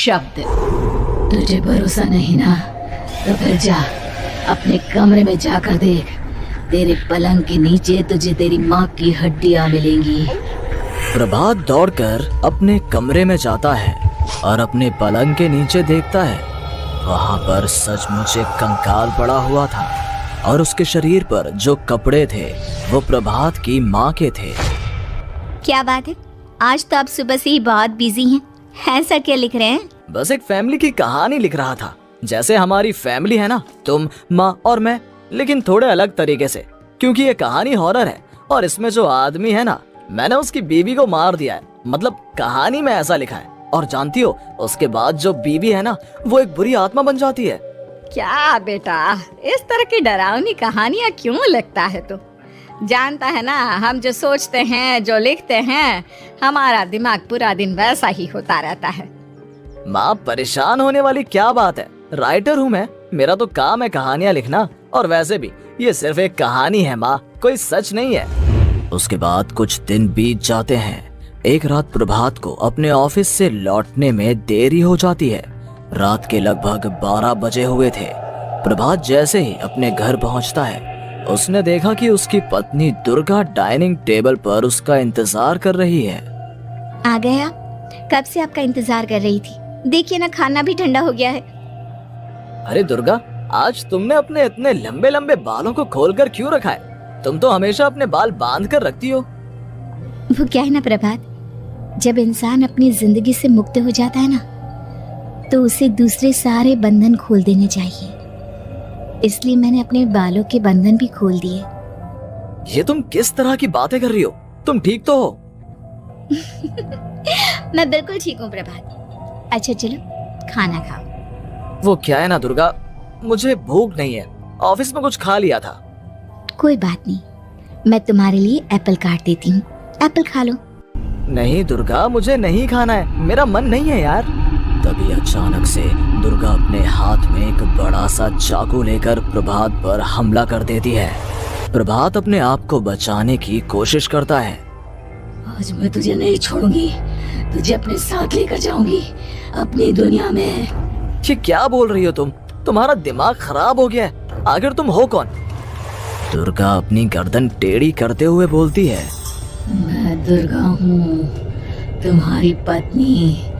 अपशब्द। तुझे भरोसा नहीं ना, तो फिर जा अपने कमरे में जाकर देख। तेरे पलंग के नीचे तुझे तेरी माँ की हड्डियाँ मिलेंगी। प्रभात दौड़कर अपने कमरे में जाता है और अपने पलंग के नीचे देखता है। वहाँ पर सचमुच एक कंकाल पड़ा हुआ था और उसके शरीर पर जो कपड़े थे वो प्रभात की माँ के थे। क्या बात है, आज तो आप सुबह से ही बहुत बिजी हैं। ऐसा क्या लिख रहे हैं? बस एक फैमिली की कहानी लिख रहा था। जैसे हमारी फैमिली है ना, तुम, माँ और मैं, लेकिन थोड़े अलग तरीके से, क्योंकि ये कहानी हॉरर है और इसमें जो आदमी है ना, मैंने उसकी बीवी को मार दिया है। मतलब कहानी में ऐसा लिखा है। और जानती हो, उसके बाद जो बीवी है ना, वो एक बुरी आत्मा बन जाती है। क्या बेटा, इस तरह की डरावनी कहानियाँ क्यों लिखता है तू? जानता है ना, हम जो सोचते हैं, जो लिखते हैं, हमारा दिमाग पूरा दिन वैसा ही होता रहता है। माँ, परेशान होने वाली क्या बात है? राइटर हूँ मैं, मेरा तो काम है कहानियाँ लिखना। और वैसे भी ये सिर्फ एक कहानी है माँ, कोई सच नहीं है। उसके बाद कुछ दिन बीत जाते हैं। एक रात प्रभात को अपने ऑफिस से लौटने में देरी हो जाती है। रात के लगभग 12 बजे हुए थे। प्रभात जैसे ही अपने घर पहुंचता है, उसने देखा कि उसकी पत्नी दुर्गा डाइनिंग टेबल पर उसका इंतजार कर रही है। आ गए आप? कब से आपका इंतजार कर रही थी। देखिए ना, खाना भी ठंडा हो गया है। अरे दुर्गा, आज तुमने अपने इतने लंबे लंबे बालों को खोलकर क्यों रखा है? तुम तो हमेशा अपने बाल बांध कर रखती हो। वो क्या है ना प्रभात, जब इंसान अपनी जिंदगी से मुक्त हो जाता है ना, तो उसे दूसरे सारे बंधन खोल देने चाहिए। इसलिए मैंने अपने बालों के बंधन भी खोल दिए। ये तुम किस तरह की बातें कर रही हो? तुम ठीक तो हो? मैं बिल्कुल ठीक हूँ प्रभात। अच्छा चलो खाना खाओ। वो क्या है ना दुर्गा, मुझे भूख नहीं है। ऑफिस में कुछ खा लिया था। कोई बात नहीं, मैं तुम्हारे लिए एप्पल काट देती हूँ, एप्पल खा लो। नहीं दुर्गा, मुझे नहीं खाना है, मेरा मन नहीं है यार। तभी अचानक से दुर्गा अपने हाथ में एक बड़ा सा चाकू लेकर प्रभात पर हमला कर देती है। प्रभात अपने आप को बचाने की कोशिश करता है। आज मैं तुझे नहीं छोड़ूंगी, तुझे अपने साथ लेकर जाऊंगी अपनी दुनिया में। ये क्या बोल रही हो तुम? तुम्हारा दिमाग खराब हो गया है। आखिर तुम हो कौन? दुर्गा अपनी गर्दन टेढ़ी करते हुए बोलती है। मैं दुर्गा हूँ, तुम्हारी पत्नी।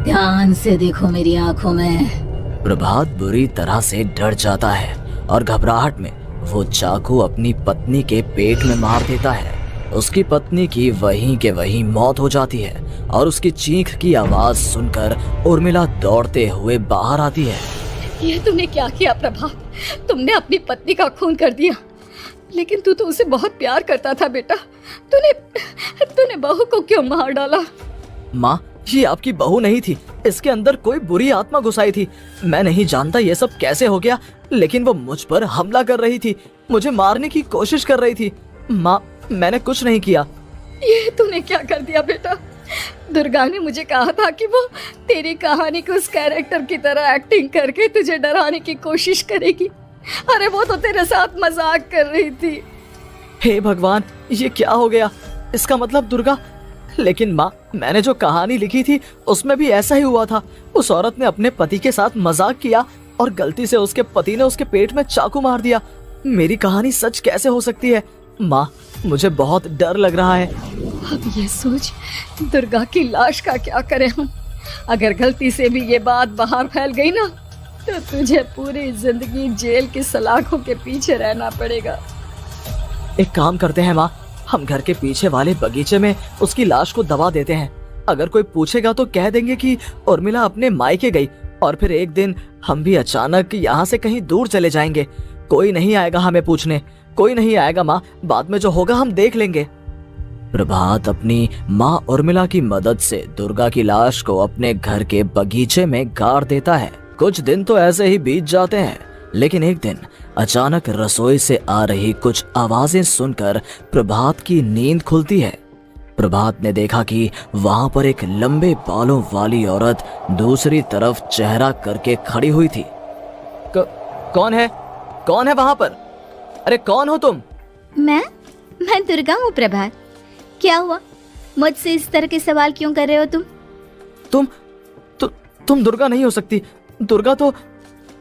ध्यान से देखो मेरी आंखों में। प्रभात बुरी तरह से डर जाता है और घबराहट में वो चाकू अपनी पत्नी के पेट में मार देता है। उसकी पत्नी की वहीं के वहीं मौत हो जाती है और उसकी चीख की आवाज सुनकर उर्मिला दौड़ते हुए बाहर आती है। ये तूने क्या किया प्रभा? तुमने अपनी पत्नी का खून कर दिया। लेकिन तू तो उसे बहुत प्यार करता था बेटा। तूने बहू को क्यों मार डाला? माँ, ये आपकी बहू नहीं थी, इसके अंदर कोई बुरी आत्मा घुसाई थी। मैं नहीं जानता ये सब कैसे हो गया, लेकिन वो मुझ पर हमला कर रही थी, मुझे मारने की कोशिश कर रही थी। माँ, मैंने कुछ नहीं किया। ये तूने क्या कर दिया बेटा? दुर्गा ने मुझे कहा था कि वो तेरी कहानी के उस कैरेक्टर की तरह एक्टिंग करके तुझे डराने की कोशिश करेगी। अरे वो तो तेरे साथ मजाक कर रही थी। हे भगवान, ये क्या हो गया? इसका मतलब दुर्गा। लेकिन माँ, मैंने जो कहानी लिखी थी उसमें भी ऐसा ही हुआ था। उस औरत ने अपने पति के साथ मजाक किया और गलती से उसके पति ने उसके पेट में चाकू मार दिया। मेरी कहानी सच कैसे हो सकती है? माँ, मुझे बहुत डर लग रहा है। अब ये सोच, दुर्गा की लाश का क्या करें हम? अगर गलती से भी ये बात बाहर फैल गई ना, तो तुझे पूरी जिंदगी जेल की सलाखों के पीछे रहना पड़ेगा। एक काम करते हैं माँ, हम घर के पीछे वाले बगीचे में उसकी लाश को दबा देते हैं। अगर कोई पूछेगा तो कह देंगे कि उर्मिला अपने मायके गई और फिर एक दिन हम भी अचानक यहाँ से कहीं दूर चले जाएंगे। कोई नहीं आएगा हमें पूछने, कोई नहीं आएगा माँ। बाद में जो होगा हम देख लेंगे। प्रभात अपनी माँ उर्मिला की मदद से दुर्गा की लाश को अपने घर के बगीचे में गाड़ देता है। कुछ दिन तो ऐसे ही बीत जाते हैं, लेकिन एक दिन अचानक रसोई से आ रही कुछ आवाजें सुनकर प्रभात की नींद खुलती है। प्रभात ने देखा कि वहां पर एक लंबे बालों वाली औरत दूसरी तरफ चेहरा करके खड़ी हुई थी। कौन है? कौन है वहां पर? अरे कौन हो तुम? मैं दुर्गा हूँ प्रभात। क्या हुआ? मुझसे इस तरह के सवाल क्यों कर रहे हो तुम? तुम दुर्गा नहीं हो सकती। दुर्गा तो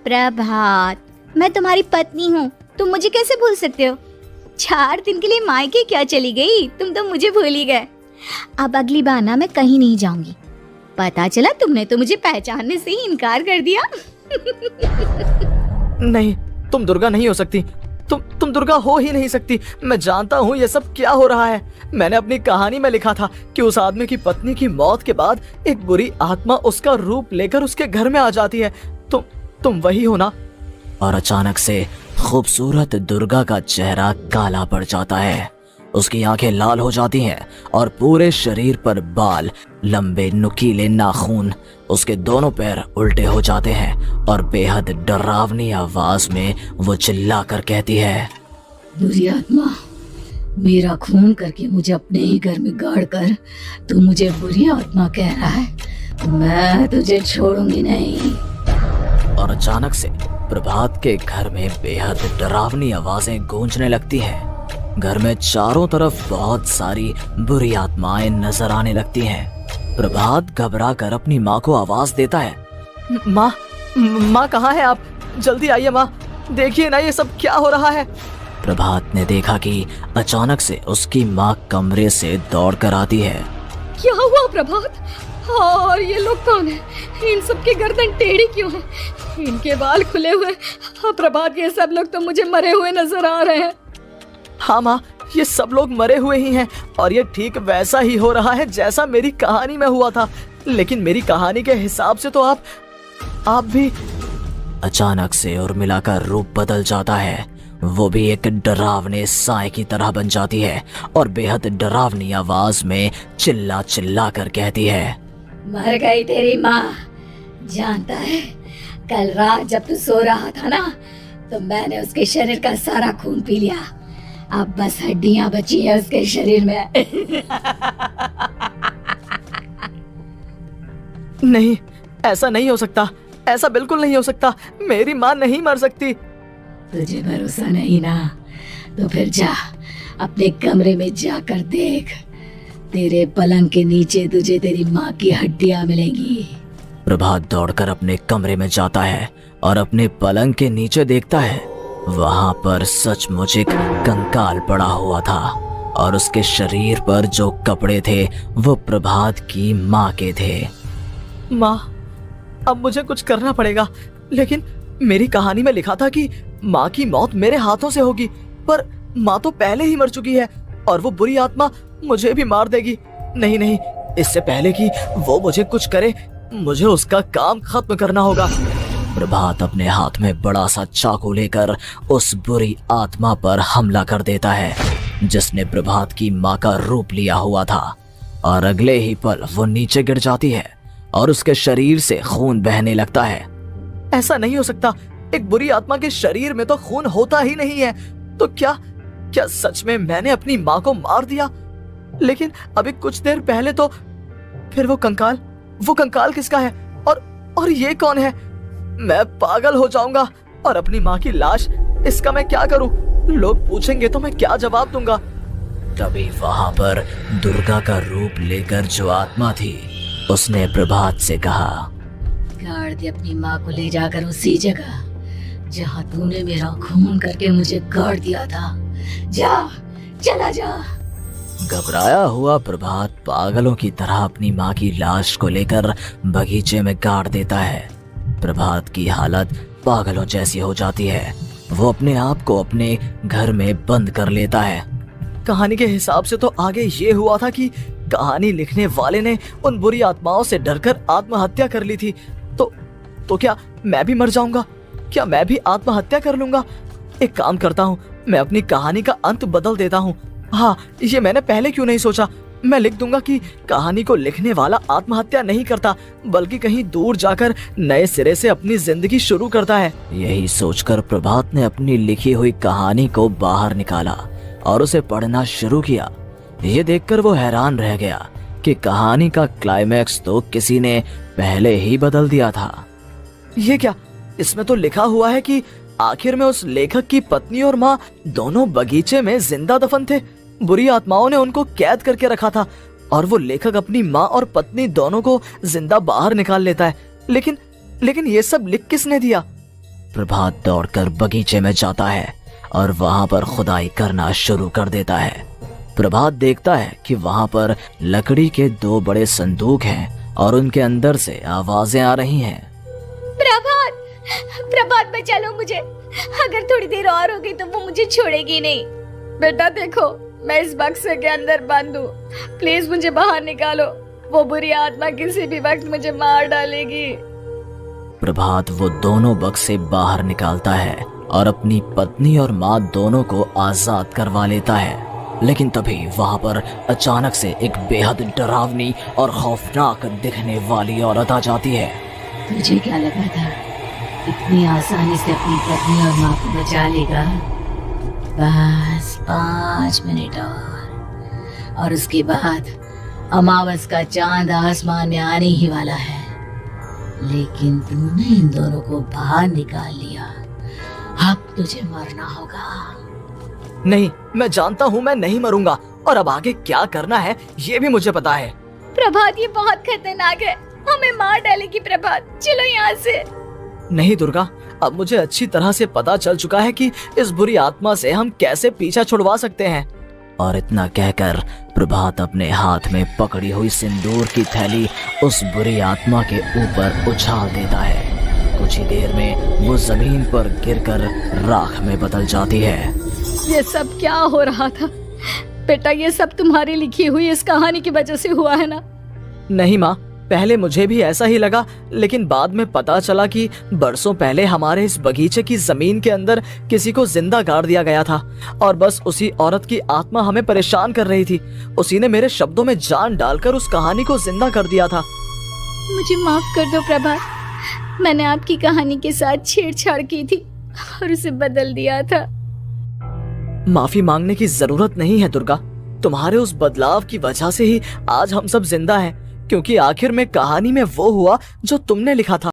प्रभात, मैं तुम्हारी पत्नी हूँ, तुम मुझे कैसे भूल सकते हो? 4 दिन के लिए मायके क्या चली गई, तुम तो मुझे भूल ही गए। अब अगली बार ना मैं कहीं नहीं जाऊंगी। पता चला तुमने तो मुझे पहचानने से ही इनकार कर दिया। नहीं, तुम दुर्गा नहीं हो सकती। तुम दुर्गा हो ही नहीं सकती। मैं जानता हूँ ये सब क्या हो रहा है। मैंने अपनी कहानी में लिखा था कि उस आदमी की पत्नी की मौत के बाद एक बुरी आत्मा उसका रूप लेकर उसके घर में आ जाती है। तुम वही हो ना? और अचानक से खूबसूरत दुर्गा का चेहरा काला पड़ जाता है। उसकी आंखें लाल हो जाती हैं और पूरे शरीर पर बाल, लंबे नुकीले नाखून, उसके दोनों पैर उल्टे हो जाते हैं और बेहद डरावनी आवाज में वो चिल्लाकर कहती है, बुरी आत्मा, मेरा खून करके मुझे अपने ही घर में गाड़ कर तू मुझे बुरी आत्मा कह रहा है? मैं तुझे छोड़ूंगी नहीं। और अचानक से प्रभात के घर में बेहद डरावनी आवाजें गूंजने लगती हैं। घर में चारों तरफ बहुत सारी बुरी आत्माएं नजर आने लगती हैं। प्रभात घबरा कर अपनी माँ को आवाज देता है, माँ कहाँ है आप? जल्दी आइए माँ, देखिए ना ये सब क्या हो रहा है। प्रभात ने देखा कि अचानक से उसकी माँ कमरे से दौड़ कर आती है। क्या हुआ प्रभात? और ये लोग कौन है? इन सब की गर्दन टेढ़ी क्यों है? इनके बाल खुले हुए। हाँ प्रभात, ये सब लोग तो मुझे मरे हुए नजर आ रहे हैं। हाँ माँ, ये सब लोग मरे हुए ही हैं और ये ठीक वैसा ही हो रहा है जैसा मेरी कहानी में हुआ था। लेकिन मेरी कहानी के हिसाब से तो आप भी। अचानक से उर्मिला का रूप बदल जाता है। वो भी एक डरावने साए की तरह बन जाती है और बेहद डरावनी आवाज में चिल्ला चिल्ला कर कहती है, मर गई तेरी माँ। जानता है, कल रात जब तू सो रहा था ना, तो मैंने उसके शरीर का सारा खून पी लिया। अब बस हड्डियां बची है उसके शरीर में। नहीं, ऐसा नहीं हो सकता। ऐसा बिल्कुल नहीं हो सकता। मेरी माँ नहीं मर सकती। तुझे भरोसा नहीं ना? तो फिर जा, अपने कमरे में जाकर देख। तेरे पलंग के नीचे तुझे तेरी माँ की हड्डियां मिलेंगी। प्रभात दौड़कर अपने कमरे में जाता है और अपने पलंग के नीचे देखता है। वहां पर सचमुच एक कंकाल पड़ा हुआ था और उसके शरीर पर जो कपड़े थे वो प्रभात की माँ के थे। माँ, अब मुझे कुछ करना पड़ेगा। लेकिन मेरी कहानी में लिखा था कि माँ की मौत मेरे हाथों से होगी, पर माँ तो पहले ही मर चुकी है और वो बुरी आत्मा मुझे भी मार देगी। नहीं नहीं, इससे पहले कि वो मुझे कुछ करे, मुझे उसका काम खत्म करना होगा। प्रभात अपने हाथ में बड़ा सा चाकू लेकर उस बुरी आत्मा पर हमला कर देता है जिसने प्रभात की माँ का रूप लिया हुआ था। और अगले ही पल वो नीचे गिर जाती है और उसके शरीर से खून बहने लगता है। ऐसा नहीं हो सकता। एक बुरी आत्मा के शरीर में तो खून होता ही नहीं है। तो क्या सच में मैंने अपनी माँ को मार दिया? लेकिन अभी कुछ देर पहले तो फिर वो कंकाल किसका है? और ये कौन है? मैं पागल हो जाऊंगा। और अपनी माँ की लाश, इसका मैं क्या करूं? लोग पूछेंगे तो मैं क्या जवाब दूंगा? तभी वहां पर दुर्गा का रूप लेकर जो आत्मा थी उसने प्रभात से कहा, गाड़ दे अपनी माँ को ले जाकर उसी जगह जहाँ तूने मेरा खून करके मुझे गाड़ दिया था। जा, चला जा। घबराया हुआ प्रभात पागलों की तरह अपनी माँ की लाश को लेकर बगीचे में गाड़ देता है। प्रभात की हालत पागलों जैसी हो जाती है। वो अपने आप को अपने घर में बंद कर लेता है। कहानी के हिसाब से तो आगे ये हुआ था कि कहानी लिखने वाले ने उन बुरी आत्माओं से डरकर आत्महत्या कर ली थी। तो क्या मैं भी मर जाऊंगा? क्या मैं भी आत्महत्या कर लूंगा? एक काम करता हूँ, मैं अपनी कहानी का अंत बदल देता हूँ। हाँ, ये मैंने पहले क्यों नहीं सोचा। मैं लिख दूंगा कि कहानी को लिखने वाला आत्महत्या नहीं करता, बल्कि कहीं दूर जाकर नए सिरे से अपनी जिंदगी शुरू करता है। यही सोचकर प्रभात ने अपनी लिखी हुई कहानी को बाहर निकाला और उसे पढ़ना शुरू किया। ये देखकर वो हैरान रह गया कि कहानी का क्लाइमैक्स तो किसी ने पहले ही बदल दिया था। ये क्या? इसमें तो लिखा हुआ है कि आखिर में उस लेखक की पत्नी और माँ दोनों बगीचे में जिंदा दफन थे। बुरी आत्माओं ने उनको कैद करके रखा था और वो लेखक अपनी माँ और पत्नी दोनों को जिंदा बाहर निकाल लेता है। लेकिन लेकिन ये सब लिख किसने दिया? प्रभात दौड़कर बगीचे में जाता है और वहां पर खुदाई करना शुरू कर देता है। प्रभात देखता है कि वहां पर लकड़ी के 2 बड़े संदूक हैं और उनके अंदर से आवाजें आ रही हैं। प्रभात, प्रभात बचा लो मुझे, अगर थोड़ी देर और हो गई तो वो मुझे छोड़ेगी नहीं। बेटा देखो, मैं इस बक्से के अंदर बंद हूँ, प्लीज मुझे बाहर निकालो, वो बुरी आत्मा किसी भी वक्त मुझे मार डालेगी। प्रभात वो दोनों बक्से बाहर निकालता है और अपनी पत्नी और माँ दोनों को आजाद करवा लेता है। लेकिन तभी वहां पर अचानक से एक बेहद डरावनी और खौफनाक दिखने वाली औरत आ जाती है। तुझे क्या लगा था इतनी आसानी से अपनी पत्नी और माँ को बचा लेगा? बस 5 मिनट और उसके बाद अमावस का चांद आसमान में आने ही वाला है। लेकिन तूने इन दोनों को बाहर निकाल लिया, अब तुझे मरना होगा। नहीं, मैं जानता हूँ मैं नहीं मरूंगा, और अब आगे क्या करना है ये भी मुझे पता है। प्रभात, ये बहुत खतरनाक है, हमें मार डालेगी प्रभात, चलो यहाँ से। नहीं दुर्गा, अब मुझे अच्छी तरह से पता चल चुका है कि इस बुरी आत्मा से हम कैसे पीछा छुड़वा सकते हैं। और इतना कहकर प्रभात अपने हाथ में पकड़ी हुई सिंदूर की थैली उस बुरी आत्मा के ऊपर उछाल देता है। कुछ ही देर में वो जमीन पर गिरकर राख में बदल जाती है। ये सब क्या हो रहा था बेटा? ये सब तुम्हारी लिखी हुई इस कहानी की वजह से हुआ है ना? नहीं माँ, पहले मुझे भी ऐसा ही लगा, लेकिन बाद में पता चला कि बरसों पहले हमारे इस बगीचे की जमीन के अंदर किसी को जिंदा गाड़ दिया गया था और बस उसी औरत की आत्मा हमें परेशान कर रही थी। उसी ने मेरे शब्दों में जान डालकर उस कहानी को जिंदा कर दिया था। मुझे माफ कर दो प्रभात, मैंने आपकी कहानी के साथ छेड़छाड़ की थी और उसे बदल दिया था। माफी मांगने की जरूरत नहीं है दुर्गा, तुम्हारे उस बदलाव की वजह से ही आज हम सब जिंदा हैं, क्योंकि आखिर में कहानी में वो हुआ जो तुमने लिखा था।